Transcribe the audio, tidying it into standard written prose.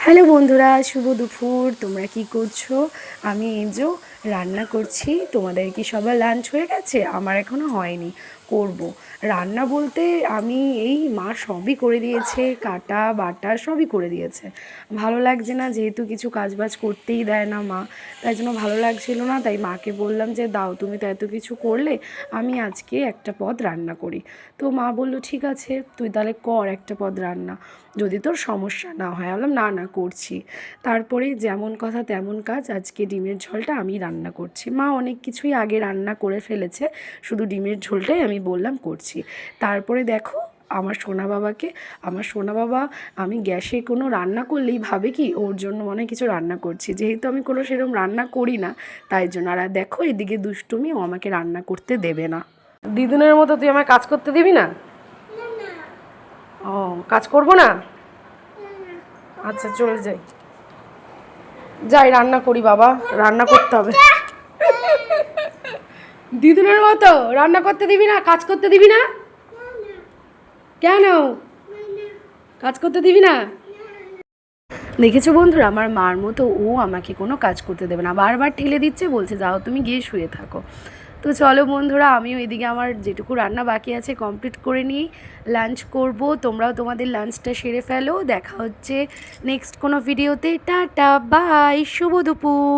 Hello বন্ধুরা, শুভ দুপুর। তোমরা কি করছো? আমি এই যে রান্না করছি। তোমাদের কি সবার লাঞ্চ হয়ে গেছে? আমার এখনও হয়নি, করব। রান্না বলতে আমি এই মা সবই করে দিয়েছে, কাটা বাটা সবই করে দিয়েছে। ভালো লাগছে না, যেহেতু কিছু কাজবাজ করতেই দেয় না মা, তাই জন্য ভালো লাগছিল না। তাই মাকে বললাম যে দাও, তুমি তো এত কিছু করলে, আমি আজকে একটা পদ রান্না করি। তো মা বলল ঠিক আছে, তুই তাহলে কর একটা পদ রান্না, যদি তোর সমস্যা না হয়। বললাম না না, করছি। তারপরে যেমন কথা তেমন কাজ, আজকে ডিমের ঝোলটা আমি রান্না করছি। মা অনেক কিছুই আগে রান্না করে ফেলেছে, শুধু ডিমের ঝোলটাই আমি বললাম করছি। তারপরে দেখো আমার সোনা বাবা আমি গ্যাসে কোনো রান্না করলেই ভাবে কি ওর জন্য মনে হয় কিছু রান্না করছি, যেহেতু আমি কোনো সেরকম রান্না করি না, তাই জন্য। আর দেখো এদিকে দুষ্টুমি, ও আমাকে রান্না করতে দেবে না। দিদুনের মতো তুই আমায় কাজ করতে দিবি না? ও, কাজ করবো না? আচ্ছা, চলে যাই, যাই রান্না করি। বাবা, রান্না করতে হবে। দিদুনের মতো রান্না করতে দিবি না, কাজ করতে দিবি না? কেন কাজ করতে দিবি না? দেখেছো বন্ধুরা, আমার মার মতো ও আমাকে কোনো কাজ করতে দেবে না, বারবার ঠেলে দিচ্ছে, বলছে যাও তুমি গিয়ে শুয়ে থাকো। তো চলো বন্ধুরা, আমিও এদিকে আমার যেটুকু রান্না বাকি আছে কমপ্লিট করে নিই, লাঞ্চ করব। তোমরাও তোমাদের লাঞ্চটা সেরে ফেলো। দেখা হচ্ছে নেক্সট কোনো ভিডিওতে। টাটা, বাই, শুভ দুপুর।